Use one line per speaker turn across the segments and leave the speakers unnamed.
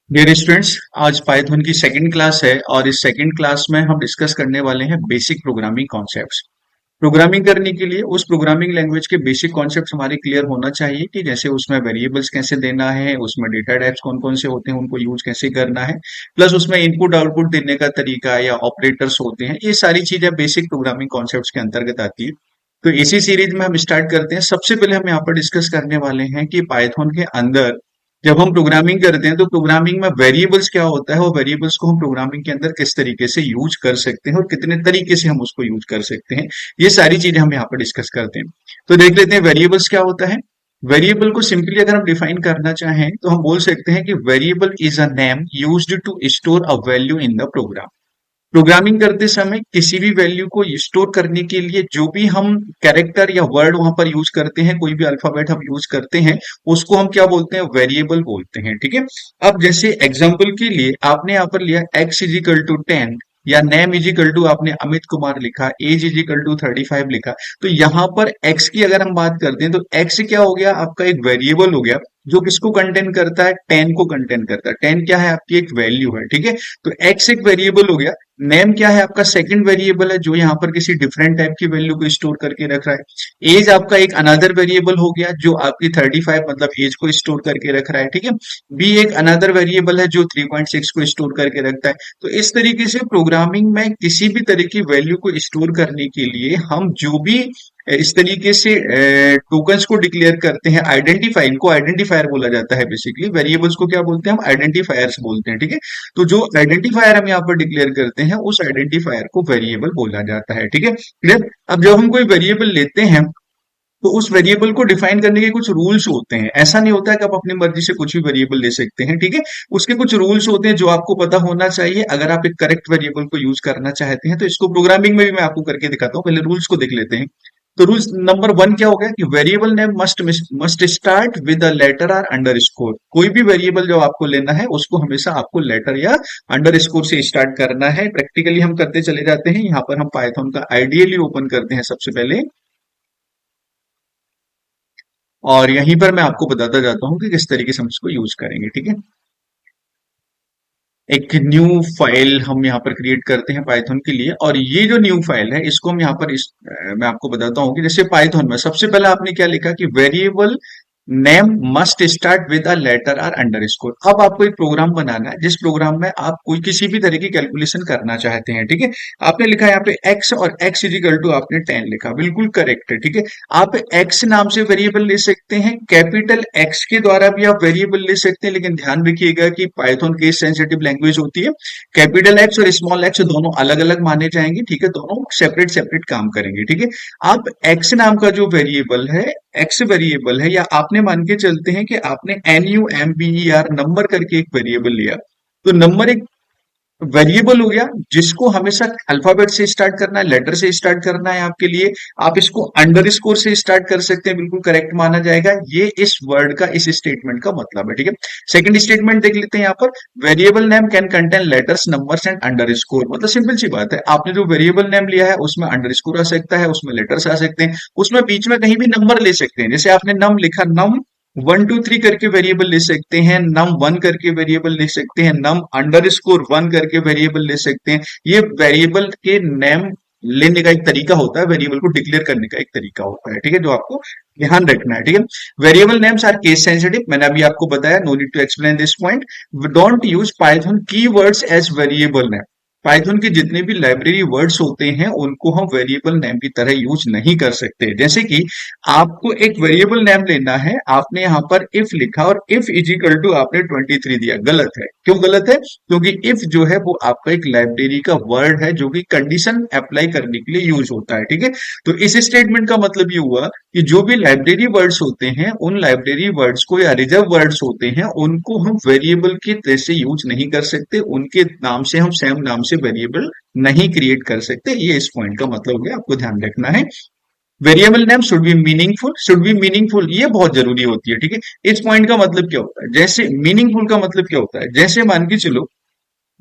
Dear students, आज Python की second class है और इस सेकंड क्लास में हम डिस्कस करने वाले हैं बेसिक प्रोग्रामिंग कॉन्सेप्ट्स। प्रोग्रामिंग करने के लिए उस प्रोग्रामिंग लैंग्वेज के बेसिक कॉन्सेप्ट्स हमारे क्लियर होना चाहिए कि जैसे उसमें वेरिएबल्स कैसे देना है, उसमें डेटा टाइप्स कौन कौन से होते हैं, उनको यूज कैसे करना है, प्लस उसमें इनपुट आउटपुट देने का तरीका या ऑपरेटर्स होते हैं। ये सारी चीजें बेसिक प्रोग्रामिंग कॉन्सेप्ट्स के अंतर्गत आती है। तो इसी सीरीज में हम स्टार्ट करते हैं। सबसे पहले हम यहाँ पर डिस्कस करने वाले हैं कि पाइथन के अंदर जब हम प्रोग्रामिंग करते हैं तो प्रोग्रामिंग में वेरिएबल्स क्या होता है और वेरिएबल्स को हम प्रोग्रामिंग के अंदर किस तरीके से यूज कर सकते हैं और कितने तरीके से हम उसको यूज कर सकते हैं। ये सारी चीजें हम यहाँ पर डिस्कस करते हैं। तो देख लेते हैं वेरिएबल्स क्या होता है। वेरिएबल को सिंपली अगर हम डिफाइन करना चाहें तो हम बोल सकते हैं कि variable is a name used to store a value in the program. Programming करते समय किसी भी वैल्यू को स्टोर करने के लिए जो भी हम कैरेक्टर या वर्ड वहां पर यूज करते हैं, कोई भी अल्फाबेट हम यूज करते हैं, उसको हम क्या बोलते हैं? वेरिएबल बोलते हैं। ठीक है। अब जैसे एग्जांपल के लिए आपने यहाँ पर लिया x इज इक्वल टू 10 या नेम इज इक्वल टू आपने अमित कुमार लिखा, एज इज इक्वल टू 35 लिखा। तो यहाँ पर x की अगर हम बात करते हैं तो x क्या हो गया? आपका एक वेरिएबल हो गया जो किसको कंटेन करता है? 10 को कंटेन करता है। 10 क्या है? आपकी एक वैल्यू है। ठीक है। तो x एक वेरिएबल हो गया। नेम क्या है? आपका सेकंड वेरिएबल है जो यहाँ पर किसी डिफरेंट टाइप की वैल्यू को स्टोर करके रख रहा है। एज आपका एक अनदर वेरिएबल हो गया जो आपकी 35 मतलब एज को स्टोर करके रख रहा है। ठीक है। बी एक अनदर वेरिएबल है जो 3.6 को स्टोर करके रखता है। तो इस तरीके से प्रोग्रामिंग में किसी भी तरह की वैल्यू को स्टोर करने के लिए हम जो भी इस तरीके से टोकन्स को डिक्लेयर करते हैं, आइडेंटिफाई, इनको आइडेंटिफायर बोला जाता है। बेसिकली वेरिएबल्स को क्या बोलते हैं? हम आइडेंटिफायर्स बोलते हैं। ठीक है। तो जो आइडेंटिफायर हम यहाँ पर डिक्लेयर करते हैं उस आइडेंटिफायर को वेरिएबल बोला जाता है। ठीक है। क्लियर? अब जब हम कोई वेरिएबल लेते हैं तो उस वेरिएबल को डिफाइन करने के कुछ रूल्स होते हैं। ऐसा नहीं होता है कि आप अपनी मर्जी से कुछ भी वेरिएबल ले सकते हैं। ठीक है। उसके कुछ रूल्स होते हैं जो आपको पता होना चाहिए अगर आप एक करेक्ट वेरिएबल को यूज करना चाहते हैं। तो इसको प्रोग्रामिंग में भी मैं आपको करके दिखाता हूँ। पहले रूल्स को देख लेते हैं। तो रूल्स नंबर 1 क्या हो गया कि variable name must start with a letter और अंडरस्कोर। कोई भी वेरिएबल जो आपको लेना है उसको हमेशा आपको लेटर या अंडरस्कोर से स्टार्ट करना है। प्रैक्टिकली हम करते चले जाते हैं। यहाँ पर हम पाइथन का आइडियली ओपन करते हैं सबसे पहले और यहीं पर मैं आपको बताता जाता हूँ कि किस तरीके से हम इसको यूज करेंगे। ठीक है। एक न्यू फाइल हम यहाँ पर क्रिएट करते हैं पाइथन के लिए और ये जो न्यू फाइल है इसको हम यहाँ पर मैं आपको बताता हूँ कि जैसे पाइथन में सबसे पहले आपने क्या लिखा कि variable name must start with a letter और अंडरस्कोर। अब आपको एक प्रोग्राम बनाना है जिस प्रोग्राम में आप कोई किसी भी तरह की कैलकुलेशन करना चाहते हैं। ठीक है। आपने लिखा यहाँ पे x और x इज इक्वल टू आपने 10 लिखा, बिल्कुल करेक्ट है। ठीक है। आप x नाम से वेरिएबल ले सकते हैं, कैपिटल x के द्वारा भी आप वेरिएबल ले सकते हैं, लेकिन ध्यान रखिएगा कि पाइथन केस सेंसिटिव लैंग्वेज होती है। कैपिटल एक्स और स्मॉल एक्स दोनों अलग अलग माने जाएंगे। ठीक है। दोनों सेपरेट सेपरेट काम करेंगे। ठीक है। आप x नाम का जो वेरिएबल है, एक्स वेरिएबल है, या आपने मान के चलते हैं कि आपने NUMBER नंबर करके एक वेरिएबल लिया। तो नंबर एक वेरिएबल हो गया जिसको हमेशा अल्फाबेट से स्टार्ट करना है, लेटर से स्टार्ट करना है आपके लिए। आप इसको अंडरस्कोर से स्टार्ट कर सकते हैं, बिल्कुल करेक्ट माना जाएगा। ये इस वर्ड का, इस स्टेटमेंट का मतलब है। ठीक है। सेकंड स्टेटमेंट देख लेते हैं यहाँ पर। Variable name can contain letters, numbers and underscore. मतलब सिंपल सी बात है, आपने जो वेरिएबल नेम लिया है उसमें अंडरस्कोर आ सकता है, उसमें लेटर्स आ सकते हैं, उसमें बीच में कहीं भी नंबर ले सकते हैं। जैसे आपने नम लिखा, नम 1 2 3 करके वेरिएबल ले सकते हैं, नम 1 करके वेरिएबल ले सकते हैं, नम अंडरस्कोर 1 करके वेरिएबल ले सकते हैं। ये वेरिएबल के नेम लेने का एक तरीका होता है, वेरिएबल को डिक्लेयर करने का एक तरीका होता है। ठीक है। जो आपको ध्यान रखना है। ठीक है। Variable names are case sensitive, मैंने अभी आपको बताया, no need to explain this point. Don't use Python keywords as variable name. Python के जितने भी लाइब्रेरी वर्ड्स होते हैं उनको हम वेरिएबल नेम की तरह यूज नहीं कर सकते। जैसे कि आपको एक वेरिएबल नेम लेना है, आपने यहाँ पर इफ लिखा और इफ इज इक्वल टू आपने 23 दिया, गलत है। क्यों गलत है? क्योंकि इफ जो है वो आपका एक लाइब्रेरी का वर्ड है जो कि कंडीशन अप्लाई करने के लिए यूज होता है। ठीक है। तो इस स्टेटमेंट का मतलब ये हुआ कि जो भी लाइब्रेरी वर्ड्स होते हैं उन लाइब्रेरी वर्ड्स को, या रिजर्व वर्ड्स होते हैं, उनको हम वेरिएबल की तरह से यूज नहीं कर सकते। उनके नाम से हम सेम नाम से वेरिएबल नहीं क्रिएट कर सकते। ये इस पॉइंट का मतलब है, आपको ध्यान रखना है। Variable name should be meaningful, should be meaningful, ये बहुत जरूरी होती है। ठीक है। इस पॉइंट का मतलब क्या होता है? जैसे मीनिंगफुल का मतलब क्या होता है? जैसे मान के चलो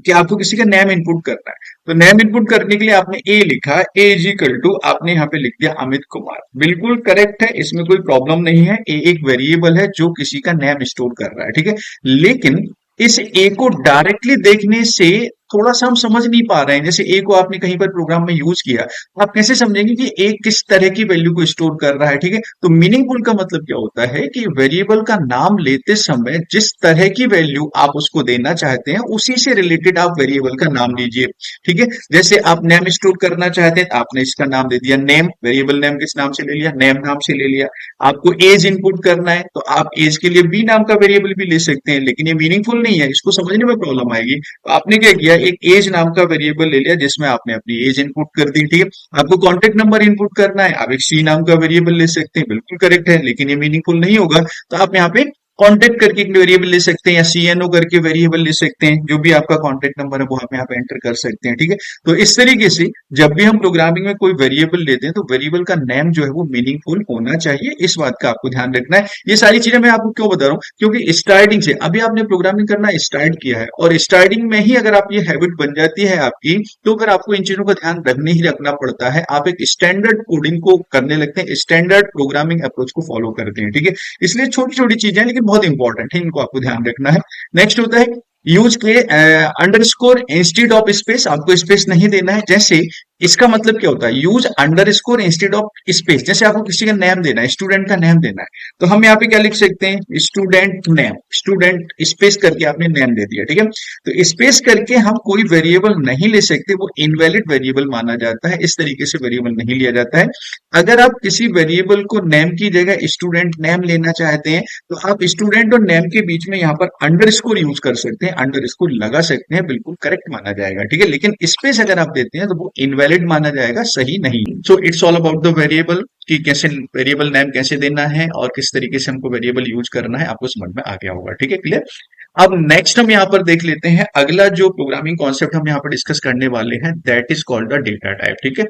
कि आपको किसी का नेम इनपुट करना है, तो नेम इनपुट करने के लिए आपने ए लिखा, ए इज इक्वल टू आपने यहाँ पे लिख दिया अमित कुमार, बिल्कुल करेक्ट है, इसमें कोई प्रॉब्लम नहीं है। ए एक वेरिएबल है जो किसी का नेम स्टोर कर रहा है। ठीक है। लेकिन इस ए को डायरेक्टली देखने से थोड़ा सा हम समझ नहीं पा रहे हैं। जैसे ए को आपने कहीं पर प्रोग्राम में यूज किया, आप कैसे समझेंगे कि ए किस तरह की वैल्यू को स्टोर कर रहा है? ठीक है, तो मीनिंगफुल का मतलब क्या होता है कि वेरिएबल का नाम लेते समय जिस तरह की वैल्यू आप उसको देना चाहते हैं उसी से रिलेटेड आप वेरिएबल का नाम लीजिए। ठीक है, जैसे आप नेम स्टोर करना चाहते हैं, तो आपने इसका नाम दे दिया नेम, वेरिएबल नेम किस नाम से ले लिया? नेम नाम से ले लिया। आपको एज इनपुट करना है, तो आप एज के लिए बी नाम का वेरिएबल भी ले सकते हैं, लेकिन ये मीनिंगफुल नहीं है, इसको समझने में प्रॉब्लम आएगी। तो आपने क्या किया, एक एज नाम का वेरिएबल ले लिया जिसमें आपने अपनी एज इनपुट कर दी। ठीक है, आपको कॉन्टेक्ट नंबर इनपुट करना है, आप एक सी नाम का वेरिएबल ले सकते हैं, बिल्कुल करेक्ट है, लेकिन ये मीनिंगफुल नहीं होगा। तो आप यहाँ पे कॉन्टेक्ट करके एक वेरिएबल ले सकते हैं, या सीएनओ करके वेरिएबल ले सकते हैं, जो भी आपका कॉन्टेक्ट नंबर है वो आप यहाँ पे एंटर कर सकते हैं। ठीक है, तो इस तरीके से जब भी हम प्रोग्रामिंग में कोई वेरिएबल लेते हैं तो वेरिएबल का नेम जो है वो मीनिंगफुल होना चाहिए, इस बात का आपको ध्यान रखना है। ये सारी चीजें मैं आपको क्यों बता रहा हूँ, क्योंकि स्टार्टिंग से अभी आपने प्रोग्रामिंग करना स्टार्ट किया है, और स्टार्टिंग में ही अगर आप ये हैबिट बन जाती है आपकी, तो फिर आपको इन चीजों का ध्यान रखने ही रखना पड़ता है। आप एक स्टैंडर्ड कोडिंग को करने लगते हैं, स्टैंडर्ड प्रोग्रामिंग अप्रोच को फॉलो करते हैं। ठीक है, इसलिए छोटी छोटी चीजें हैं लेकिन बहुत इंपॉर्टेंट है, इनको आपको ध्यान रखना है। नेक्स्ट होता है यूज के अंडरस्कोर इंस्टीड ऑफ स्पेस, आपको स्पेस नहीं देना है। जैसे इसका मतलब क्या होता है, use underscore instead of space. जैसे आपको किसी का नेम देना है, स्टूडेंट का नेम देना है, तो हम यहाँ पे क्या लिख सकते हैं, स्टूडेंट नेम, स्टूडेंट स्पेस करके आपने नेम दे दिया। ठीक है, तो स्पेस करके हम कोई वेरिएबल नहीं ले सकते, वो इनवैलिड वेरिएबल माना जाता है, इस तरीके से वेरिएबल नहीं लिया जाता है। अगर आप किसी वेरिएबल को नेम की जगह स्टूडेंट नेम लेना चाहते हैं, तो आप स्टूडेंट और नेम के बीच में यहाँ पर अंडरस्कोर यूज कर सकते हैं, अंडरस्कोर लगा सकते हैं, बिल्कुल करेक्ट माना जाएगा। ठीक है, लेकिन स्पेस अगर आप देते हैं तो वो इनवैलिड माना जाएगा, सही नहीं। So it's all about the variable, कि कैसे वेरिएबल नेम कैसे देना है और किस तरीके से हमको वेरिएबल यूज करना है, आपको समझ में आ गया होगा। ठीक है, क्लियर। अब नेक्स्ट हम यहाँ पर देख लेते हैं अगला जो प्रोग्रामिंग कॉन्सेप्ट हम यहाँ पर डिस्कस करने वाले हैं, that is called the data type. ठीक है,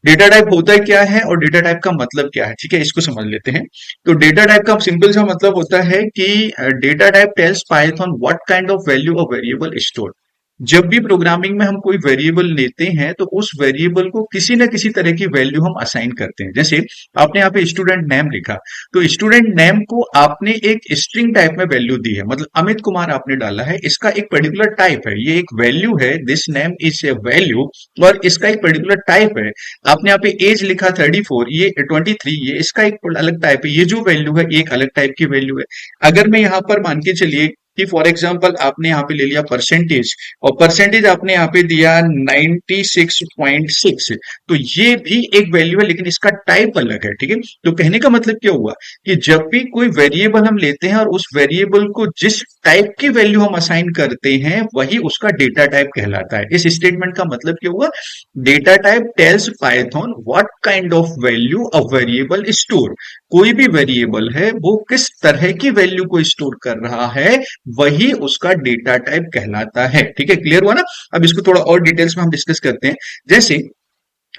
डेटा टाइप होता क्या है और डेटा टाइप का मतलब क्या है, ठीक है, इसको समझ लेते हैं। तो डेटा टाइप का सिंपल सा मतलब होता है कि data type tells Python what kind of value a variable store. जब भी प्रोग्रामिंग में हम कोई वेरिएबल लेते हैं तो उस वेरिएबल को किसी न किसी तरह की वैल्यू हम असाइन करते हैं। जैसे आपने यहाँ पे स्टूडेंट नेम लिखा, तो स्टूडेंट नेम को आपने एक स्ट्रिंग टाइप में वैल्यू दी है, मतलब अमित कुमार आपने डाला है, इसका एक पर्टिकुलर टाइप है, ये एक वैल्यू है, this name is a value, और इसका एक पर्टिकुलर टाइप है। आपने यहाँ पे एज लिखा 34, ये 23, ये इसका एक अलग टाइप है, ये जो वैल्यू है एक अलग टाइप की वैल्यू है। अगर मैं यहाँ पर मान के चलिए कि फॉर एग्जाम्पल आपने यहाँ पे ले लिया परसेंटेज, और परसेंटेज आपने यहाँ पे दिया 96.6, तो ये भी एक वैल्यू है लेकिन इसका टाइप अलग है। ठीक है, तो कहने का मतलब क्या हुआ कि जब भी कोई वेरिएबल हम लेते हैं और उस वेरिएबल को जिस टाइप की वैल्यू हम असाइन करते हैं वही उसका डेटा टाइप कहलाता है। इस स्टेटमेंट का मतलब क्या हुआ, data type tells Python what kind of value a variable store, कोई भी वेरिएबल है वो किस तरह की वैल्यू को स्टोर कर रहा है, वही उसका डेटा टाइप कहलाता है। ठीक है, क्लियर हुआ ना। अब इसको थोड़ा और डिटेल्स में हम डिस्कस करते हैं। जैसे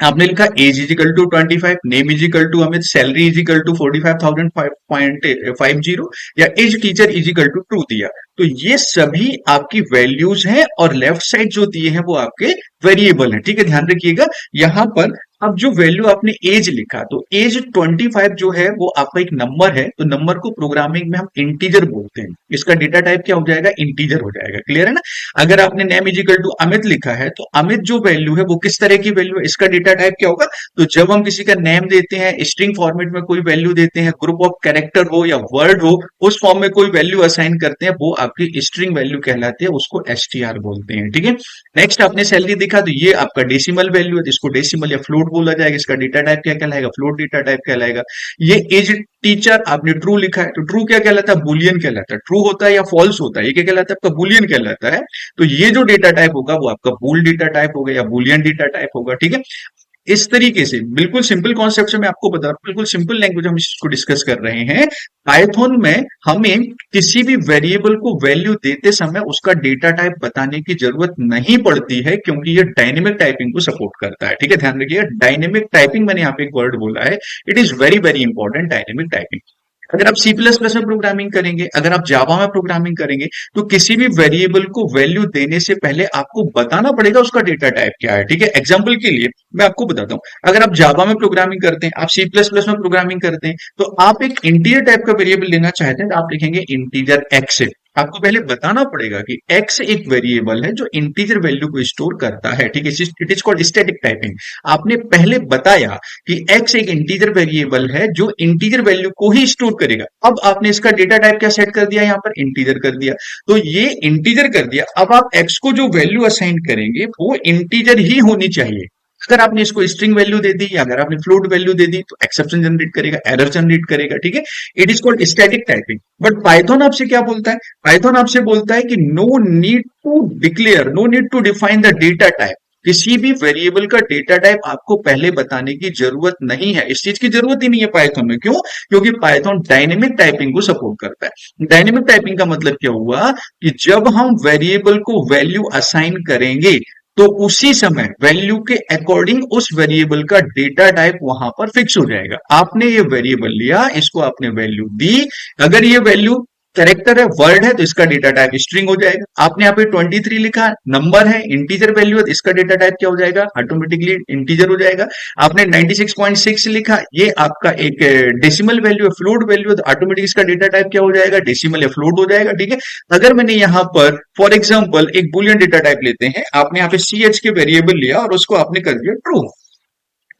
आपने लिखा age is equal to 25, name is equal to Amit, salary is equal to 45,550, या age teacher is equal to true दिया, तो ये सभी आपकी वैल्यूज हैं और लेफ्ट साइड जो दिए हैं वो आपके वेरिएबल है। ठीक है, ध्यान रखिएगा यहां पर। अब जो वैल्यू आपने एज लिखा, तो एज 25 जो है वो आपका एक नंबर है, तो नंबर को प्रोग्रामिंग में हम इंटीजर बोलते हैं, इसका डेटा टाइप क्या हो जाएगा, इंटीजर हो जाएगा। क्लियर है ना। अगर आपने name is equal to Amit लिखा है, तो अमित जो वैल्यू है वो किस तरह की वैल्यू है, इसका डेटा टाइप क्या होगा। तो जब हम किसी का नेम देते हैं, स्ट्रिंग फॉर्मेट में कोई वैल्यू देते हैं, ग्रुप ऑफ कैरेक्टर हो या वर्ड हो, उस फॉर्म में कोई वैल्यू असाइन करते हैं, वो आपकी स्ट्रिंग वैल्यू कहलाती है, उसको एसटीआर बोलते हैं। ठीक है, नेक्स्ट आपने सैलरी देखा, तो ये आपका डेसिमल वैल्यू है, जिसको डेसिमल या फ्लोट बोला जाएगा, इसका डेटा टाइप क्या कहलाएगा, फ्लोट डेटा टाइप कहलाएगा। ये एज टीचर आपने ट्रू लिखा है, तो ट्रू क्या कहलाता है, बुलियन कहलाता है, ट्रू होता है या फॉल्स होता है, ये क्या कहलाता है, आपका बुलियन कहलाता है। तो ये जो डेटा टाइप होगा वो आपका बूल डेटा टाइप होगा या बुलियन डेटा टाइप होगा। ठीक है, इस तरीके से बिल्कुल सिंपल कॉन्सेप्ट से मैं आपको बता रहा हूं, बिल्कुल सिंपल लैंग्वेज हम इसको डिस्कस कर रहे हैं। पाइथन में हमें किसी भी वेरिएबल को वैल्यू देते समय उसका डेटा टाइप बताने की जरूरत नहीं पड़ती है, क्योंकि ये डायनेमिक टाइपिंग को सपोर्ट करता है। ठीक है, ध्यान रखिएगा, डायनेमिक टाइपिंग, मैंने यहाँ पे एक वर्ड बोला है, it is very very important, dynamic typing. अगर आप सी प्लस प्लस में प्रोग्रामिंग करेंगे, अगर आप जावा में प्रोग्रामिंग करेंगे, तो किसी भी वेरिएबल को वैल्यू देने से पहले आपको बताना पड़ेगा उसका डेटा टाइप क्या है। ठीक है, एग्जांपल के लिए मैं आपको बताता हूं, अगर आप जावा में प्रोग्रामिंग करते हैं, आप सी प्लस प्लस में प्रोग्रामिंग करते हैं, तो आप एक इंटीजर टाइप का वेरिएबल लेना चाहते हैं, तो आप लिखेंगे इंटीजर एक्स। आपको पहले बताना पड़ेगा कि x एक वेरिएबल है जो इंटीजर वैल्यू को स्टोर करता है, ठीक है। It is called static typing. आपने पहले बताया कि x एक इंटीजर वेरिएबल है जो इंटीजर वैल्यू को ही स्टोर करेगा। अब आपने इसका डेटा टाइप क्या सेट कर दिया, यहाँ पर इंटीजर कर दिया। तो ये इंटीजर कर दिया। अब आप x को जो वैल्यू असाइन करेंगे वो इंटीजर ही होनी चाहिए। अगर आपने इसको स्ट्रिंग वैल्यू दे दी या अगर आपने फ्लोट वैल्यू दे दी तो एक्सेप्शन जनरेट करेगा, एरर जनरेट करेगा, ठीक है। It is called static typing. But Python आपसे क्या बोलता है, पाइथन आपसे बोलता है कि no need to declare, no need to define the data type. किसी भी वेरिएबल का डेटा टाइप आपको पहले बताने की जरूरत नहीं है। इस चीज की जरूरत ही नहीं है पाइथन में। क्यों? क्योंकि पाइथन डायनेमिक टाइपिंग को सपोर्ट करता है। डायनेमिक टाइपिंग का मतलब क्या हुआ कि जब हम वेरिएबल को वैल्यू असाइन करेंगे तो उसी समय वैल्यू के अकॉर्डिंग उस वेरिएबल का डेटा टाइप वहां पर फिक्स हो जाएगा। आपने ये वेरिएबल लिया, इसको आपने वैल्यू दी। अगर ये वैल्यू कैरेक्टर है, वर्ड है, तो इसका डेटा टाइप स्ट्रिंग हो जाएगा। आपने यहाँ पे 23 लिखा, नंबर है, इंटीजर वैल्यू है, तो इसका डेटा टाइप क्या हो जाएगा, ऑटोमेटिकली इंटीजर हो जाएगा। आपने 96.6 लिखा, ये आपका एक डेसिमल वैल्यू है, फ्लोट वैल्यू है, तो ऑटोमेटिक इसका डेटा टाइप क्या हो जाएगा, डेसिमल या फ्लोट हो जाएगा, ठीक है। अगर मैंने यहाँ पर फॉर एग्जाम्पल एक बुलियन डेटा टाइप लेते हैं, आपने यहाँ पे ch के वेरिएबल लिया और उसको आपने कर दिया ट्रू,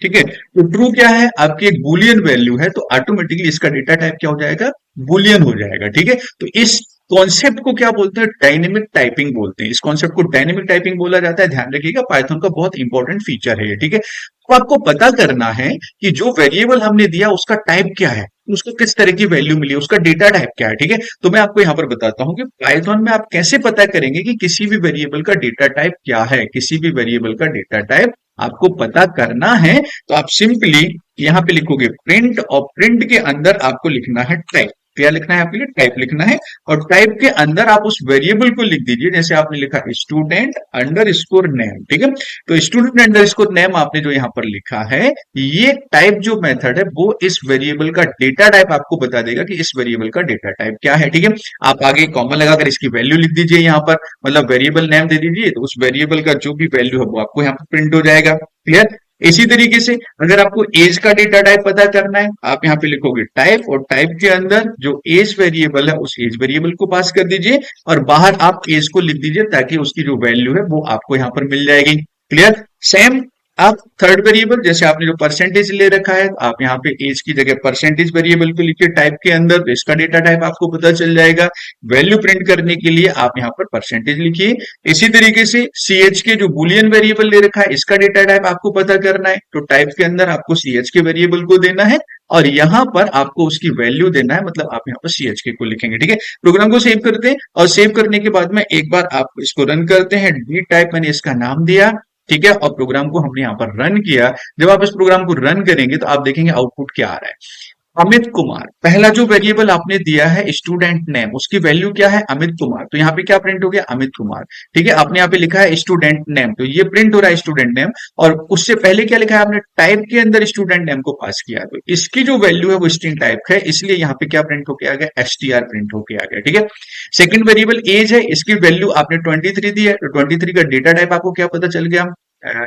ठीक है। तो ट्रू क्या है, आपकी एक बुलियन वैल्यू है, तो ऑटोमेटिकली इसका डेटा टाइप क्या हो जाएगा, बुलियन हो जाएगा, ठीक है। तो इस कॉन्सेप्ट को क्या बोलते हैं, डायनेमिक टाइपिंग बोलते हैं। इस कॉन्सेप्ट को डायनेमिक टाइपिंग बोला जाता है। ध्यान रखिएगा, पाइथन का बहुत इंपॉर्टेंट फीचर है ये, ठीक है। तो आपको पता करना है कि जो वेरिएबल हमने दिया उसका टाइप क्या है, उसको किस तरह की वैल्यू मिली, उसका डेटा टाइप क्या है, ठीक है। तो मैं आपको यहां पर बताता हूं कि पाइथन में आप कैसे पता करेंगे कि किसी भी वेरिएबल का डेटा टाइप क्या है। किसी भी वेरिएबल का डेटा टाइप आपको पता करना है तो आप सिंपली यहां पे लिखोगे प्रिंट, और प्रिंट के अंदर आपको लिखना है टाइप। क्या लिखना है आपके लिए, टाइप लिखना है। और टाइप के अंदर आप उस वेरिएबल को लिख दीजिए, जैसे आपने लिखा स्टूडेंट अंडर स्कोर नेम, ठीक है। तो स्टूडेंट अंडर स्कोर नेम आपने जो यहां पर लिखा है, ये टाइप जो मेथड है वो इस वेरिएबल का डेटा टाइप आपको बता देगा कि इस वेरिएबल का डेटा टाइप क्या है, ठीक है। आप आगे कॉमा लगाकर इसकी वैल्यू लिख दीजिए यहां पर, मतलब वेरिएबल नेम दे दीजिए, तो उस वेरिएबल का जो भी वैल्यू है वो आपको यहाँ पर प्रिंट हो जाएगा। क्लियर? इसी तरीके से अगर आपको एज का डेटा टाइप पता करना है, आप यहाँ पे लिखोगे टाइप, और टाइप के अंदर जो एज वेरिएबल है उस एज वेरिएबल को पास कर दीजिए, और बाहर आप एज को लिख दीजिए ताकि उसकी जो वैल्यू है वो आपको यहाँ पर मिल जाएगी। क्लियर? सेम आप थर्ड वेरिएबल, जैसे आपने जो परसेंटेज ले रखा है, आप यहाँ पे एज की जगह परसेंटेज वेरिएबल को लिखिए टाइप के अंदर, तो इसका डेटा टाइप आपको पता चल जाएगा। वैल्यू प्रिंट करने के लिए आप यहाँ पर परसेंटेज लिखिए। इसी तरीके से ch के जो बुलियन वेरिएबल ले रखा है, इसका डेटा टाइप आपको पता करना है, तो टाइप के अंदर आपको ch के वेरिएबल को देना है और यहां पर आपको उसकी वैल्यू देना है, मतलब आप यहाँ पर ch को लिखेंगे, ठीक है। प्रोग्राम को सेव करते हैं और सेव करने के बाद में एक बार आप इसको रन करते हैं। डी टाइप मैंने इसका नाम दिया, ठीक है, और प्रोग्राम को हमने यहाँ पर रन किया। जब आप इस प्रोग्राम को रन करेंगे तो आप देखेंगे आउटपुट क्या आ रहा है। अमित कुमार, पहला जो वेरिएबल आपने दिया है स्टूडेंट नेम, उसकी वैल्यू क्या है, अमित कुमार, तो यहाँ पे क्या प्रिंट हो गया, अमित कुमार, ठीक है। आपने यहाँ पे लिखा है स्टूडेंट नेम, तो ये प्रिंट हो रहा है स्टूडेंट नेम। और उससे पहले क्या लिखा है आपने, टाइप के अंदर स्टूडेंट नेम को पास किया, तो इसकी जो वैल्यू है वो स्ट्रिंग टाइप है, इसलिए यहाँ पे क्या प्रिंट होके आ गया, str प्रिंट होके आ गया, ठीक है। सेकंड वेरिएबल एज है, इसकी वैल्यू आपने 23 दी है, तो 23 का डेटा टाइप आपको क्या पता चल गया,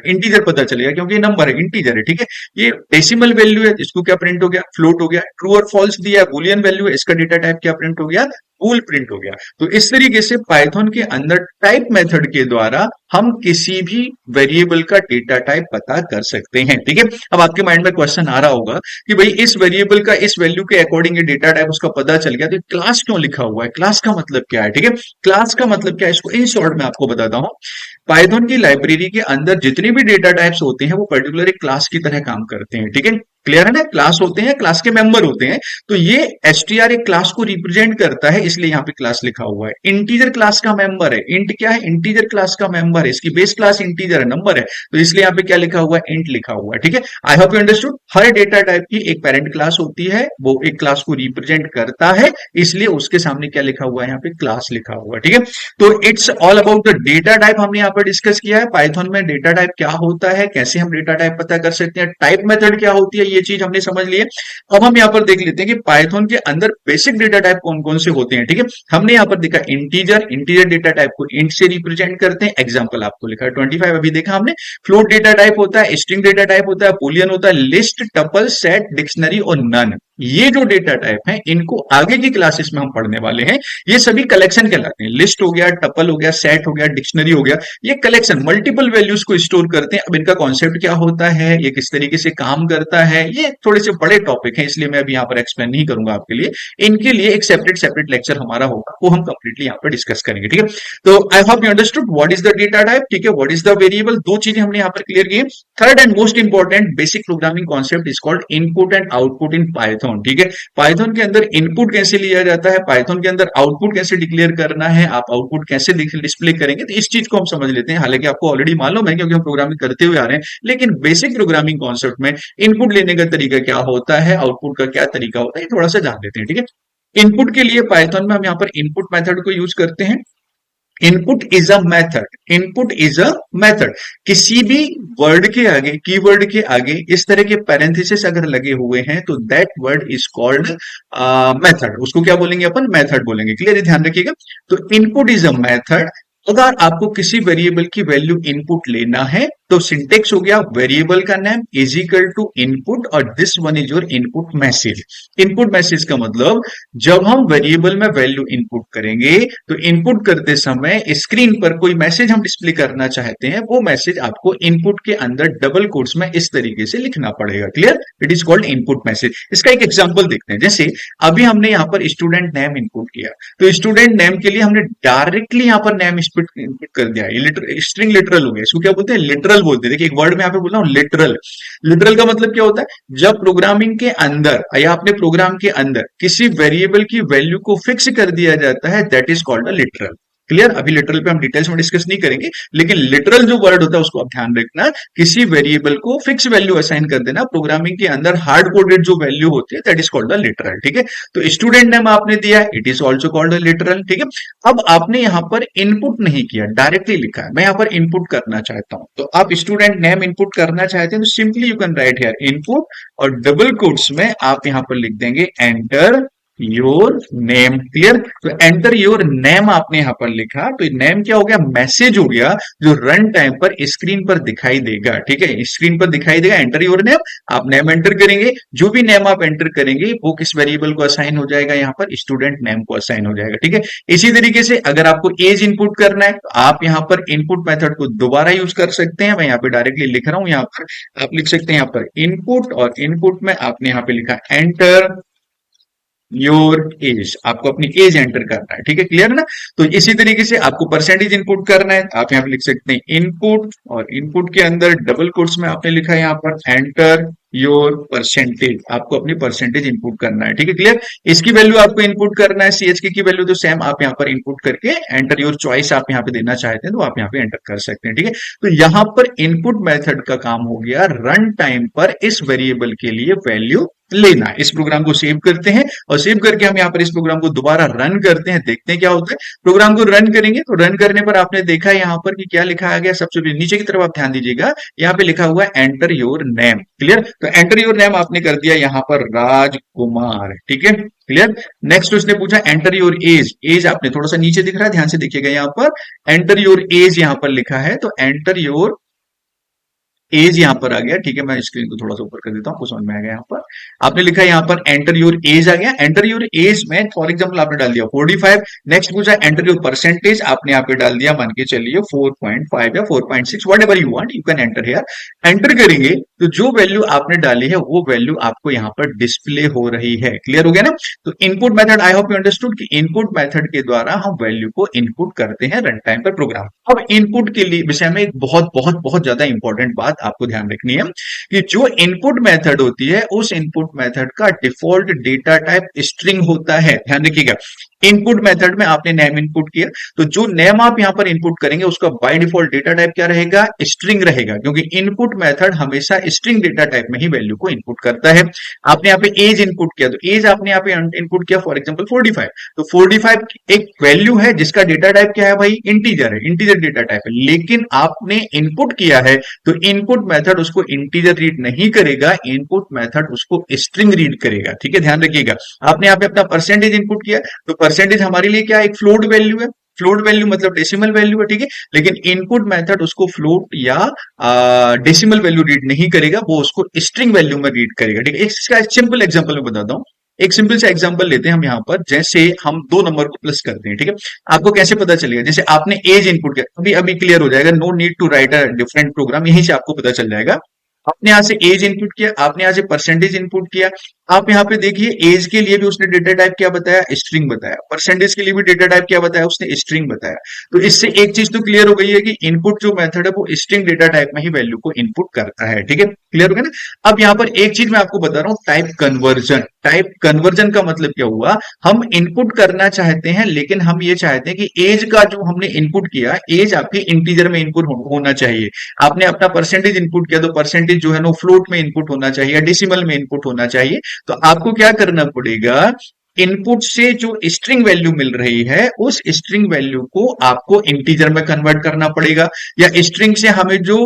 इंटीजर पता चलेगा, क्योंकि ये नंबर है, इंटीजर है, ठीक है। ये डेसिमल वैल्यू है, इसको क्या प्रिंट हो गया, फ्लोट हो गया। ट्रू और फॉल्स दिया, बुलियन वैल्यू है, इसका डेटा टाइप क्या प्रिंट हो गया, बूल प्रिंट हो गया। तो इस तरीके से पाइथन के अंदर टाइप मेथड के द्वारा हम किसी भी वेरिएबल का डेटा टाइप पता कर सकते हैं, ठीक है। अब आपके माइंड में क्वेश्चन आ रहा होगा कि भाई इस वेरिएबल का इस वैल्यू के अकॉर्डिंग ये डेटा टाइप उसका पता चल गया, तो क्लास क्यों लिखा हुआ है, क्लास का मतलब क्या है, ठीक है। क्लास का मतलब क्या है, इसको इन शॉर्ट में आपको बताता हूं। पाइथन की लाइब्रेरी के अंदर जितने भी डेटा टाइप्स होते हैं वो पर्टिकुलर एक क्लास की तरह काम करते हैं, ठीक है। क्लियर है ना, क्लास होते हैं, क्लास के मेंबर होते हैं, तो ये str एक क्लास को रिप्रेजेंट करता है, इसलिए यहाँ पे क्लास लिखा हुआ है। इंटीजर क्लास का मेंबर है, इंट क्या है, इंटीजर क्लास का मेंबर है, इसकी बेस क्लास इंटीजर है, नंबर है, तो इसलिए यहाँ पे क्या लिखा हुआ है, इंट लिखा हुआ है, ठीक है। आई hope you understood. Her data type की एक पेरेंट क्लास होती है, वो एक क्लास को रिप्रेजेंट करता है, इसलिए उसके सामने क्या लिखा हुआ है, यहाँ पे क्लास लिखा हुआ है, ठीक है। तो it's all about the data type, हमने यहाँ पर डिस्कस किया है पाइथन में डेटा टाइप क्या होता है, कैसे हम डेटा टाइप पता कर सकते हैं, टाइप मेथड क्या होती है, ये चीज हमने समझ ली है। अब हम यहाँ पर देख लेते हैं कि पाइथन के अंदर बेसिक डेटा टाइप कौन कौन से होते हैं, ठीक है। हमने यहाँ पर देखा इंटीजर, इंटीजर डेटा टाइप को इंट से रिप्रेजेंट करते हैं, एग्जांपल आपको लिखा है 25, अभी देखा हमने। फ्लोट डेटा टाइप होता है, स्ट्रिंग डेटा टाइप होता है, बुलियन होता है, लिस्ट, टपल, सेट, डिक्शनरी और नन, ये जो डेटा टाइप है इनको आगे की क्लासेस में हम पढ़ने वाले हैं। ये सभी कलेक्शन कहलाते हैं। लिस्ट हो गया, टपल हो गया, सेट हो गया, डिक्शनरी हो गया, ये कलेक्शन मल्टीपल वैल्यूज को स्टोर करते हैं। अब इनका कॉन्सेप्ट क्या होता है, ये किस तरीके से काम करता है, ये थोड़े से बड़े टॉपिक हैं, इसलिए मैं अभी यहाँ पर एक्सप्लेन नहीं करूंगा आपके लिए। इनके लिए एक सेपरेट सेपरेट लेक्चर हमारा होगा, वो हम कंप्लीटली यहाँ पर डिस्कस करेंगे, ठीक है। तो आई hope you understood what is the data type, ठीक है, व्हाट इज द वेरिएबल। दो चीजें हमने यहाँ पर क्लियर की। Third and most important basic programming concept is called input and output in Python, ठीक है। पाइथन के अंदर इनपुट कैसे लिया जाता है, पाइथन के अंदर आउटपुट कैसे डिक्लेयर करना है, आप आउटपुट कैसे डिस्प्ले करेंगे, तो इस चीज को हम समझ लेते हैं। हालांकि आपको ऑलरेडी मालूम है क्योंकि हम प्रोग्रामिंग करते हुए आ रहे हैं, लेकिन बेसिक प्रोग्रामिंग कॉन्सेप्ट में इनपुट लेने का तरीका क्या होता है, आउटपुट का क्या तरीका होता है, ये थोड़ा सा जान लेते हैं, ठीक है। इनपुट के लिए पाइथन में हम यहाँ पर इनपुट मेथड को यूज करते हैं। Input is a method, input is a method. किसी भी वर्ड के आगे, कीवर्ड के आगे इस तरह के पैरेंथेसिस अगर लगे हुए हैं तो that word is called method. उसको क्या बोलेंगे अपन, मेथड बोलेंगे। क्लियर, ध्यान रखिएगा। तो इनपुट इज अ मेथड। अगर आपको किसी वेरिएबल की वैल्यू इनपुट लेना है तो सिंटेक्स हो गया वेरिएबल का name is equal to input और this one is your input message. Input message का मतलब जब हम वेरिएबल में वैल्यू इनपुट करेंगे तो इनपुट करते समय स्क्रीन पर कोई मैसेज हम डिस्प्ले करना चाहते हैं, वो मैसेज आपको इनपुट के अंदर डबल कोट्स में इस तरीके से लिखना पड़ेगा। Clear, it is called input message. इसका एक एग्जांपल देखते हैं। जैसे अभी हमने यहाँ पर स्टूडेंट नेम इनपुट किया, तो स्टूडेंट नेम के लिए हमने डायरेक्टली यहाँ पर नेम इनपुट कर दिया। ये स्ट्रिंग लिटरल हो गया, इसको क्या बोलते हैं, लिटरल बोलते हैं। देखिए एक वर्ड में यहाँ पे बोल रहा हूँ लिटरल। लिटरल का मतलब क्या होता है, जब प्रोग्रामिंग के अंदर या अपने प्रोग्राम के अंदर किसी वेरिएबल की वैल्यू को फिक्स कर दिया जाता है, that is called a literal. Clear, अभी लिटरल पे हम डिटेल्स में डिस्कस नहीं करेंगे, लेकिन लिटरल जो वर्ड होता है उसको आप ध्यान रखना। किसी वेरिएबल को फिक्स वैल्यू असाइन कर देना, प्रोग्रामिंग के अंदर हार्ड कोडेड जो वैल्यू होती है that is called a literal, ठीक है। तो स्टूडेंट नेम आपने दिया, it is also called a literal, ठीक है। अब आपने यहाँ पर इनपुट नहीं किया, डायरेक्टली लिखा है, मैं यहाँ पर इनपुट करना चाहता हूं, तो आप स्टूडेंट नेम इनपुट करना चाहते हैं तो simply you can right here input और डबल कोट्स में आप यहाँ पर लिख देंगे एंटर योर नेम। क्लियर, तो एंटर योर नेम आपने यहां पर लिखा, तो नेम क्या हो गया, मैसेज हो गया जो रन टाइम पर स्क्रीन पर दिखाई देगा, ठीक है। स्क्रीन पर दिखाई देगा एंटर योर नेम, आप नेम एंटर करेंगे, जो भी नेम आप एंटर करेंगे वो किस वेरिएबल को असाइन हो जाएगा, यहाँ पर स्टूडेंट नेम को असाइन हो जाएगा, ठीक है। इसी तरीके से अगर आपको एज इनपुट करना है तो आप यहाँ पर इनपुट मेथड को दोबारा यूज कर सकते हैं। मैं यहाँ पे डायरेक्टली लिख रहा हूं, यहाँ पर आप लिख सकते हैं यहाँ पर इनपुट, और इनपुट में आपने यहाँ पे लिखा एंटर योर एज, आपको अपनी एज एंटर करना है, ठीक है। क्लियर ना। तो इसी तरीके से आपको परसेंटेज इनपुट करना है, आप यहाँ पे लिख सकते हैं इनपुट, और इनपुट के अंदर डबल कोट्स में आपने लिखा है यहाँ पर एंटर योर परसेंटेज, आपको अपनी परसेंटेज इनपुट करना है, ठीक है। क्लियर, इसकी वैल्यू आपको इनपुट करना है, सीएचके की वैल्यू तो सेम आप यहाँ पर इनपुट करके एंटर योर चॉइस आप यहाँ पे देना चाहते हैं तो आप यहाँ पे एंटर कर सकते हैं, ठीक है। तो यहाँ पर इनपुट मेथड का काम हो गया रन टाइम पर इस वेरिएबल के लिए वैल्यू लेना। इस प्रोग्राम को सेव करते हैं और सेव करके हम यहाँ पर इस प्रोग्राम को दोबारा रन करते हैं, देखते हैं क्या होता है। प्रोग्राम को रन करेंगे तो रन करने पर आपने देखा यहाँ पर कि क्या लिखा आ गया, सबसे नीचे की तरफ आप ध्यान दीजिएगा, यहाँ पे लिखा हुआ है एंटर योर नेम। क्लियर, तो एंटर योर नेम आपने कर दिया यहाँ पर राजकुमार, ठीक है। क्लियर, नेक्स्ट उसने पूछा एंटर योर एज, एज आपने थोड़ा सा नीचे दिख रहा है, ध्यान से देखिएगा, यहाँ पर एंटर योर एज यहाँ पर लिखा है, तो एंटर योर एज यहां पर आ गया, ठीक है। मैं स्क्रीन को थोड़ा सा ऊपर कर देता हूं, आपको समझ में आ गया। यहाँ पर आपने लिखा है यहाँ पर एंटर योर एज आ गया। एंटर योर एज में फॉर एग्जांपल आपने डाल दिया 45। नेक्स्ट पूछा एंटर योर परसेंटेज, आपने यहाँ पे डाल दिया मान के चलिए 4.5 या 4.6, what ever you want, you can enter here. Enter करेंगे तो जो वैल्यू आपने डाली है वो वैल्यू आपको यहाँ पर डिस्प्ले हो रही है। क्लियर हो गया ना। तो input method, I hope you understood कि इनपुट मेथड के द्वारा हम वैल्यू को इनपुट करते हैं रन टाइम पर प्रोग्राम। अब इनपुट के लिए विषय में एक बहुत बहुत बहुत ज्यादा इंपॉर्टेंट बात आपको ध्यान रखनी है कि जो इनपुट मेथड होती है उस इनपुट मेथड का डिफॉल्ट डेटा टाइप स्ट्रिंग होता है। ध्यान रखिएगा, इनपुट मेथड में आपने नेम इनपुट किया तो जो नेम आप यहां पर इनपुट करेंगे उसका बाय डिफॉल्ट डेटा टाइप क्या रहेगा, स्ट्रिंग रहेगा, क्योंकि इनपुट मेथड हमेशा स्ट्रिंग डेटा टाइप में ही वैल्यू को इनपुट करता है। आपने यहाँ पे एज इनपुट किया तो एज आपने यहाँ पे इनपुट किया फॉर एग्जांपल 45, तो 45 एक वैल्यू है जिसका डेटा टाइप क्या है भाई, इंटीजर है, इंटीजर डेटा टाइप है, लेकिन आपने इनपुट किया है तो इनपुट मेथड उसको इंटीजर रीड नहीं करेगा, इनपुट मेथड उसको स्ट्रिंग रीड करेगा, ठीक है। ध्यान रखिएगा, आपने यहाँ पे अपना परसेंटेज इनपुट किया तो परसेंटेज हमारे लिए क्या है, एक फ्लोट वैल्यू है। फ्लोट वैल्यू मतलब डेसिमल वैल्यू है, ठीक है। लेकिन इनपुट मेथड उसको फ्लोट या डेसिमल वैल्यू रीड नहीं करेगा, वो उसको स्ट्रिंग वैल्यू में रीड करेगा, ठीक है। इसका एक सिंपल एग्जांपल मैं बताता हूँ। एक सिंपल सा एग्जांपल लेते हैं हम यहाँ पर, जैसे हम दो नंबर को प्लस करते हैं, ठीक है। आपको कैसे पता चलेगा, जैसे आपने एज इनपुट किया, अभी अभी क्लियर हो जाएगा, no need to write a different program, यहीं से आपको पता चल जाएगा। आपने यहाँ से एज इनपुट किया, आपने यहाँ से परसेंटेज इनपुट किया। आप यहाँ पे देखिए, एज के लिए भी उसने डेटा टाइप क्या बताया, स्ट्रिंग बताया। परसेंटेज के लिए भी डेटा टाइप क्या बताया, उसने स्ट्रिंग बताया। तो इससे एक चीज तो क्लियर हो गई है कि इनपुट जो मेथड है वो स्ट्रिंग डेटा टाइप में ही वैल्यू को इनपुट करता है, ठीक है। क्लियर हो गया ना। अब यहाँ पर एक चीज मैं आपको बता रहा हूँ, टाइप कन्वर्जन। टाइप कन्वर्जन का मतलब क्या हुआ, हम इनपुट करना चाहते हैं, लेकिन हम ये चाहते हैं कि एज का जो हमने इनपुट किया, एज आपके इंटीजर में इनपुट होना चाहिए। आपने अपना परसेंटेज इनपुट किया, तो परसेंटेज जो है ना फ्लोट में इनपुट होना चाहिए या डेसिमल में इनपुट होना चाहिए। तो आपको क्या करना पड़ेगा, इनपुट से जो स्ट्रिंग वैल्यू मिल रही है, उस स्ट्रिंग वैल्यू को आपको इंटीजर में कन्वर्ट करना पड़ेगा, या स्ट्रिंग से हमें जो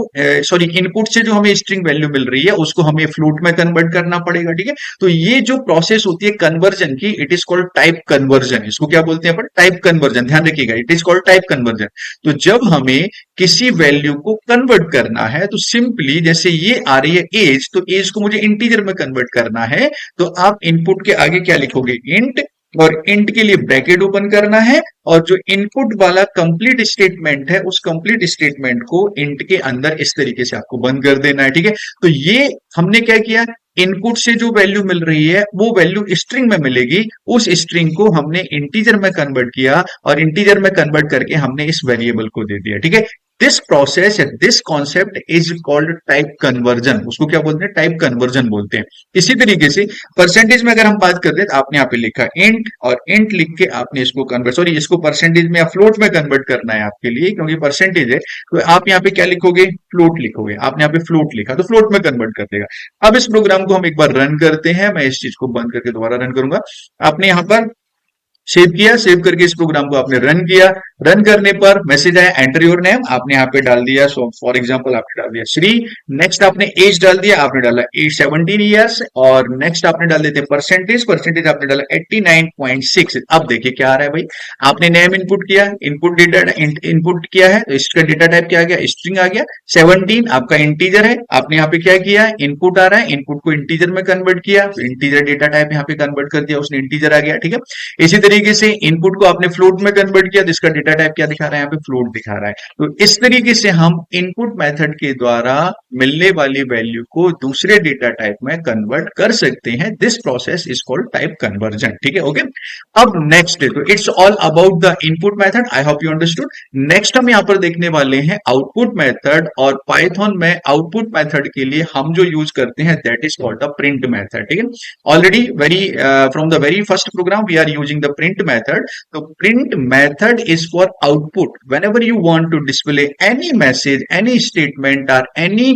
सॉरी इनपुट से जो हमें स्ट्रिंग वैल्यू मिल रही है उसको हमें फ्लोट में कन्वर्ट करना पड़ेगा, ठीक है। तो ये जो प्रोसेस होती है कन्वर्जन की, it is called type conversion. इसको क्या बोलते हैं अपन, टाइप कन्वर्जन, ध्यान रखिएगा, it is called type conversion. तो जब हमें किसी वैल्यू को कन्वर्ट करना है, तो सिंपली जैसे ये आ रही है एज, तो एज को मुझे इंटीजर में कन्वर्ट करना है, तो आप इनपुट के आगे क्या लिखोगे, इंट, और इंट के लिए ब्रैकेट ओपन करना है, और जो इनपुट वाला कंप्लीट स्टेटमेंट है, उस कंप्लीट स्टेटमेंट को इंट के अंदर इस तरीके से आपको बंद कर देना है, ठीक है। तो ये हमने क्या किया, इनपुट से जो वैल्यू मिल रही है वो वैल्यू स्ट्रिंग में मिलेगी, उस स्ट्रिंग को हमने इंटीजर में कन्वर्ट किया, और इंटीजर में कन्वर्ट करके हमने इस वेरिएबल को दे दिया, ठीक है। This process, this concept is called type conversion. उसको क्या बोलते हैं, टाइप कन्वर्जन बोलते हैं। इसी तरीके से परसेंटेज में अगर हम बात करते हैं, तो आपने यहाँ पे लिखा इंट, और इंट लिख के आपने इसको कन्वर्ट, सॉरी इसको परसेंटेज में या फ्लोट में कन्वर्ट करना है आपके लिए, क्योंकि परसेंटेज है, तो आप यहाँ पे क्या लिखोगे, फ्लोट लिखोगे। आपने यहाँ पे फ्लोट लिखा तो फ्लोट में कन्वर्ट कर देगा। अब इस प्रोग्राम को हम एक बार रन करते हैं, मैं इस चीज को बंद करके दोबारा रन करूंगा। आपने यहाँ पर सेव किया, सेव करके इस प्रोग्राम को आपने रन किया। रन करने पर मैसेज आया, एंटर योर नेम, आपने यहाँ पे डाल दिया, सो फॉर एग्जांपल आपने डाल दिया श्री। नेक्स्ट आपने एज डाल दिया, आपने डाला एज 17 ईयर्स, और नेक्स्ट आपने डाल देते परसेंटेज, परसेंटेज आपने डाला 89.6। अब देखिए क्या आ रहा है भाई, आपने नेम इनपुट किया, इनपुट डेटा इनपुट किया है, तो इसका डेटा टाइप क्या आ गया, स्ट्रिंग आ गया। 17 आपका इंटीजर है, आपने यहाँ पे क्या किया, इनपुट आ रहा है, इनपुट को इंटीजर में कन्वर्ट किया, इंटीजर डेटा टाइप यहाँ पे कन्वर्ट कर दिया, उसने इंटीजर आ गया, ठीक है। इसी तरीके से इनपुट को आपने फ्लोट में कन्वर्ट किया, तो इसका डेटा टाइप क्या दिखा रहा है, यहाँ पे फ्लोट दिखा रहा है। तो इस तरीके से हम इनपुट मेथड के द्वारा मिलने वाली वैल्यू को दूसरे डेटा टाइप में कन्वर्ट कर सकते हैं। This process is called type conversion, ठीक है, ओके। अब नेक्स्ट, तो it's all about the input method, I hope you understood. Next हम यहाँ पर देखने वाले हैं आउटपुट मेथड, और पाइथन में आउटपुट मेथड के लिए हम जो यूज करते हैं, that is called the print method, ठीक है। Already very from the very first program we are using the print method. So print method is for output. Whenever you want to display any message, any statement, or any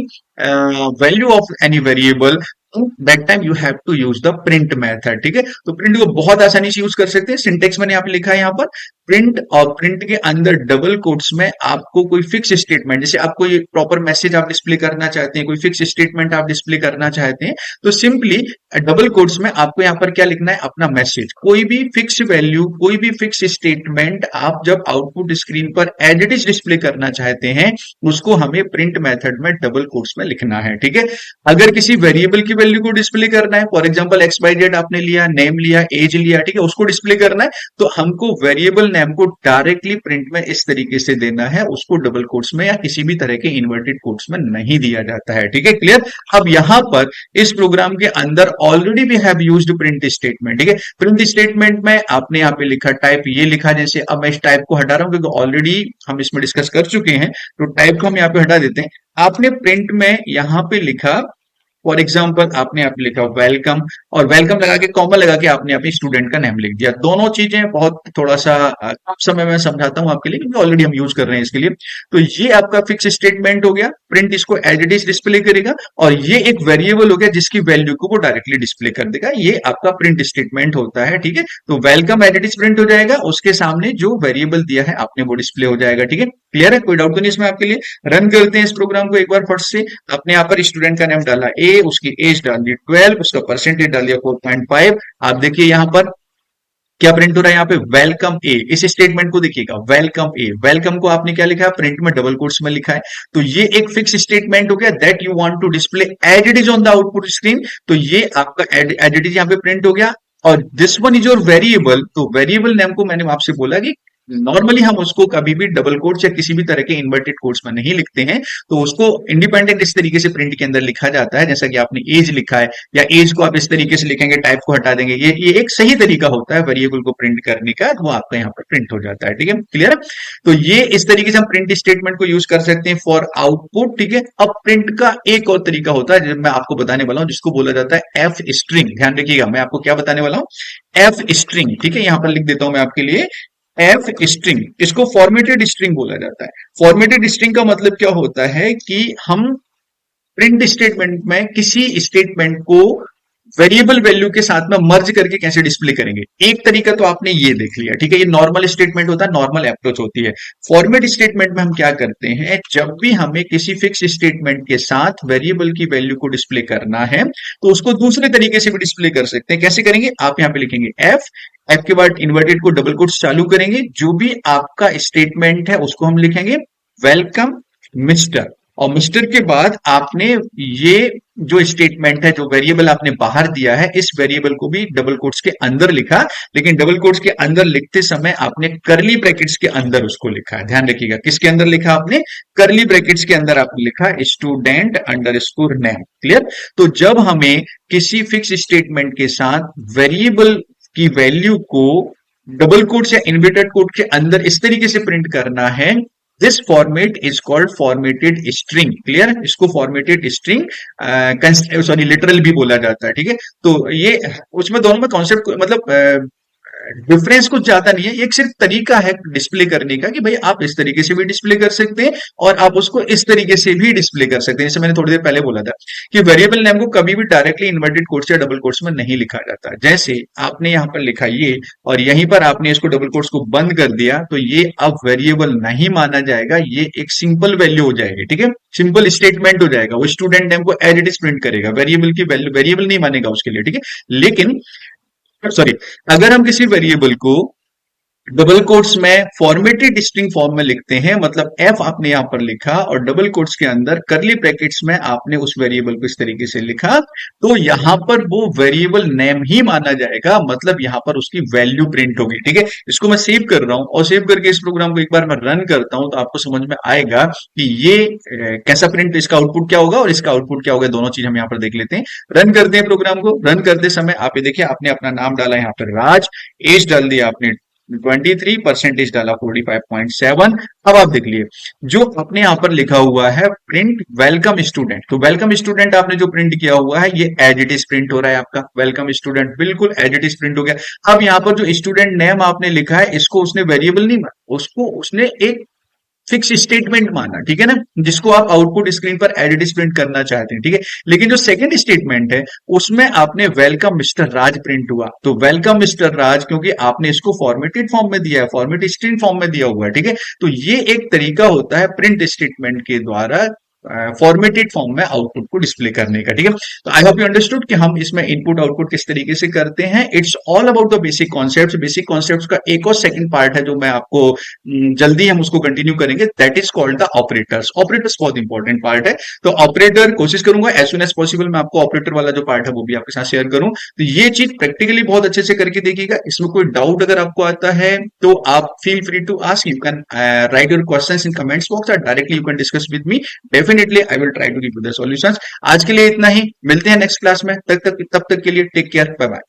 value of any variable, that time you have to use the print method, ठीक है। तो print को बहुत आसानी से use कर सकते हैं। सिंटेक्स मैंने यहाँ पे लिखा है, यहाँ पर प्रिंट, और प्रिंट के अंदर डबल कोट्स में आपको कोई फिक्स स्टेटमेंट, जैसे आपको ये प्रॉपर मैसेज आप डिस्प्ले करना चाहते हैं, कोई फिक्स स्टेटमेंट आप डिस्प्ले करना चाहते हैं, तो सिंपली डबल कोट्स में आपको यहाँ पर क्या लिखना है, अपना मैसेज। कोई भी फिक्स वैल्यू, कोई भी फिक्स स्टेटमेंट आप जब आउटपुट स्क्रीन पर एज इट इज डिस्प्ले करना चाहते हैं, उसको हमें प्रिंट मेथड में डबल कोट्स में लिखना है, ठीक है। अगर किसी वेरिएबल की वैल्यू को डिस्प्ले करना है, for example X Y Z आपने लिया, नेम लिया, एज लिया, ठीक है, उसको डिस्प्ले करना है, तो हमको वेरिएबल नेम को डायरेक्टली प्रिंट में इस तरीके से देना है, उसको डबल कोट्स में या किसी भी तरह के इन्वर्टेड कोट्स में नहीं दिया जाता है, ठीक है, क्लियर। अब यहां पर इस प्रोग्राम के अंदर already we have used print statement, ठीक है। प्रिंट स्टेटमेंट में आपने यहाँ पे लिखा टाइप, ये लिखा, जैसे अब मैं इस टाइप को हटा रहा हूं क्योंकि ऑलरेडी हम इसमें डिस्कस कर चुके हैं, तो टाइप को हम यहाँ पे हटा देते हैं। आपने प्रिंट में यहाँ पे लिखा, फॉर एग्जाम्पल आपने यहाँ पे लिखा वेलकम, और वेलकम लगा के कॉमा लगा के आपने अपनी स्टूडेंट का नेम लिख दिया। दोनों चीजें बहुत थोड़ा सा कम समय में समझाता हूं आपके लिए, क्योंकि ऑलरेडी हम यूज कर रहे हैं इसके लिए। तो ये आपका फिक्स स्टेटमेंट हो गया, प्रिंट इसको एज इट इज डिस्प्ले करेगा, और ये एक वेरिएबल हो गया जिसकी वैल्यू को वो डायरेक्टली डिस्प्ले कर देगा। ये आपका प्रिंट स्टेटमेंट होता है, ठीक है। तो welcome as it is print हो जाएगा, उसके सामने जो वेरिएबल दिया है आपने वो डिस्प्ले हो जाएगा, ठीक है। क्लियर है, कोई डाउट तो नहीं इसमें आपके लिए। रन करते हैं इस प्रोग्राम को एक बार फट से। आपने यहाँ पर स्टूडेंट का नेम डाला ए, उसकी एज डाल दी 12, उसका परसेंटेज डाल दिया 4.5। आप देखिए यहाँ पर क्या प्रिंट हो रहा है यहाँ पे? वेलकम ए। इस स्टेटमेंट को देखिएगा, वेलकम ए। वेलकम को आपने क्या लिखा है? प्रिंट में डबल कोट्स में लिखा है। तो ये एक फिक्स स्टेटमेंट हो गया, that you want to display as it is on the output screen. तो ये आपका एज इट इज यहाँ पे प्रिंट हो गया। और this one is your variable. तो वेरिएबल नेम को मैंने आपसे बोला कि नॉर्मली हम उसको कभी भी डबल कोट्स या किसी भी तरह के इन्वर्टेड कोट्स में नहीं लिखते हैं। तो उसको इंडिपेंडेंट इस तरीके से प्रिंट के अंदर लिखा जाता है, जैसा कि आपने एज लिखा है, या एज को आप इस तरीके से लिखेंगे, टाइप को हटा देंगे। ये एक सही तरीका होता है वेरिएबल को प्रिंट करने का, वो आपका यहाँ पर प्रिंट हो जाता है। ठीक है, क्लियर है? तो ये इस तरीके से हम प्रिंट स्टेटमेंट को यूज कर सकते हैं फॉर आउटपुट। ठीक है, अब प्रिंट का एक और तरीका होता है, जो मैं आपको बताने वाला हूं, जिसको बोला जाता है एफ स्ट्रिंग। ध्यान रखिएगा, मैं आपको क्या बताने वाला हूं? F string. ठीक है, यहां पर लिख देता हूं मैं आपके लिए, एफ स्ट्रिंग। इसको फॉर्मेटेड स्ट्रिंग बोला जाता है। फॉर्मेटेड स्ट्रिंग का मतलब क्या होता है कि हम प्रिंट स्टेटमेंट में किसी स्टेटमेंट को वेरिएबल वैल्यू के साथ में मर्ज करके कैसे डिस्प्ले करेंगे। एक तरीका तो आपने ये देख लिया, ठीक है, ये नॉर्मल स्टेटमेंट होता है, नॉर्मल अप्रोच होती है। फॉर्मेट स्टेटमेंट में हम क्या करते हैं, जब भी हमें किसी फिक्स स्टेटमेंट के साथ वेरिएबल की वैल्यू को डिस्प्ले करना है, तो उसको दूसरे तरीके से भी डिस्प्ले कर सकते हैं। कैसे करेंगे? आप यहां पे लिखेंगे एफ, एफ के बाद इन्वर्टेड को डबल कोट्स चालू करेंगे, जो भी आपका स्टेटमेंट है उसको हम लिखेंगे वेलकम मिस्टर। और मिस्टर के बाद आपने ये जो स्टेटमेंट है, जो वेरिएबल आपने बाहर दिया है, इस वेरिएबल को भी डबल कोट्स के अंदर लिखा। लेकिन डबल कोट्स के अंदर लिखते समय आपने करली ब्रैकेट्स के अंदर उसको लिखा है। ध्यान रखिएगा, किसके अंदर लिखा आपने? करली ब्रैकेट्स के अंदर आपने लिखा स्टूडेंट अंडरस्कोर नेम। क्लियर? तो जब हमें किसी फिक्स स्टेटमेंट के साथ वेरिएबल की वैल्यू को डबल कोट्स या इन्वर्टेड कोट के अंदर इस तरीके से प्रिंट करना है, this format is called formatted string. Clear? इसको फॉर्मेटेड स्ट्रिंग सॉरी लिटरल भी बोला जाता है। ठीक है, तो ये उसमें दोनों में कॉन्सेप्ट मतलब डिफरेंस कुछ ज्यादा नहीं है, एक सिर्फ तरीका है डिस्प्ले करने का, कि भाई आप इस तरीके से भी डिस्प्ले कर सकते हैं और आप उसको इस तरीके से भी डिस्प्ले कर सकते हैं। जैसे मैंने थोड़ी देर पहले बोला था कि वेरिएबल नेम को कभी भी डायरेक्टली इन्वर्टेड कोट्स या डबल कोट्स में नहीं लिखा जाता। जैसे आपने यहां पर लिखा ये, और यहीं पर आपने इसको डबल कोट्स को बंद कर दिया, तो ये अब वेरिएबल नहीं माना जाएगा, ये एक सिंपल वैल्यू हो जाएगी। ठीक है, सिंपल स्टेटमेंट हो जाएगा। वो स्टूडेंट नेम को एज इट इज प्रिंट करेगा, वेरिएबल की वैल्यू वेरिएबल नहीं मानेगा उसके लिए। ठीक है, लेकिन सॉरी, अगर हम किसी वेरिएबल को डबल कोट्स में फॉर्मेटेड स्ट्रिंग फॉर्म में लिखते हैं, मतलब एफ आपने यहां पर लिखा और डबल कोट्स के अंदर करली ब्रैकेट्स में आपने उस वेरिएबल को इस तरीके से लिखा, तो यहां पर वो वेरिएबल नेम ही माना जाएगा, मतलब यहां पर उसकी वैल्यू प्रिंट होगी। ठीक है, इसको मैं सेव कर रहा हूं और सेव करके इस प्रोग्राम को एक बार मैं रन करता हूं, तो आपको समझ में आएगा कि ये कैसा प्रिंट, इसका आउटपुट क्या होगा और इसका आउटपुट क्या होगा। दोनों चीज हम यहाँ पर देख लेते हैं। रन करते हैं प्रोग्राम को। रन करते समय आप ये देखिए, आपने अपना नाम डाला यहाँ पर राज, एज डाल दिया आपने 23, परसेंटेज डाला 45.7। अब आप देख लिए जो आपने यहां पर लिखा हुआ है प्रिंट वेलकम स्टूडेंट, तो वेलकम स्टूडेंट आपने जो प्रिंट किया हुआ है, ये एज इट इज प्रिंट हो रहा है आपका वेलकम स्टूडेंट, बिल्कुल एज इट इज प्रिंट हो गया। अब यहां पर जो स्टूडेंट नेम आपने लिखा है, इसको उसने वेरिएबल नहीं माना, उसको उसने एक फिक्स स्टेटमेंट माना। ठीक है ना, जिसको आप आउटपुट स्क्रीन पर एज इट इज प्रिंट करना चाहते हैं। ठीक है, लेकिन जो सेकंड स्टेटमेंट है, उसमें आपने वेलकम मिस्टर राज प्रिंट हुआ, तो वेलकम मिस्टर राज, क्योंकि आपने इसको फॉर्मेटेड फॉर्म में दिया है, फॉर्मेट स्ट्रिंग फॉर्म में दिया हुआ है। ठीक है, तो ये एक तरीका होता है प्रिंट स्टेटमेंट के द्वारा फॉर्मेटेड फॉर्म में आउटपुट को डिस्प्ले करने का। ठीक है, तो आई होप यू अंडरस्टूड कि हम इसमें इनपुट आउटपुट किस तरीके से करते हैं। It's all about the basic concepts. Basic concepts का एक और सेकंड पार्ट है, जो मैं आपको जल्दी हम उसको कंटिन्यू करेंगे, that is called the operators. Operators बहुत इंपॉर्टेंट पार्ट है, तो ऑपरेटर कोशिश करूंगा एज सुन एज पॉसिबल मैं आपको ऑपरेटर वाला जो पार्ट है वो भी आपके साथ शेयर करूं। तो ये चीज प्रैक्टिकली बहुत अच्छे से करके देखिएगा। इसमें कोई डाउट अगर आपको आता है तो आप feel free to ask, you can write your questions in comments box और directly you can discuss with me. Definitely I will try to give you the solutions. आज के लिए इतना ही, मिलते हैं नेक्स्ट क्लास में। तब तक के लिए टेक केयर, बाय बाय।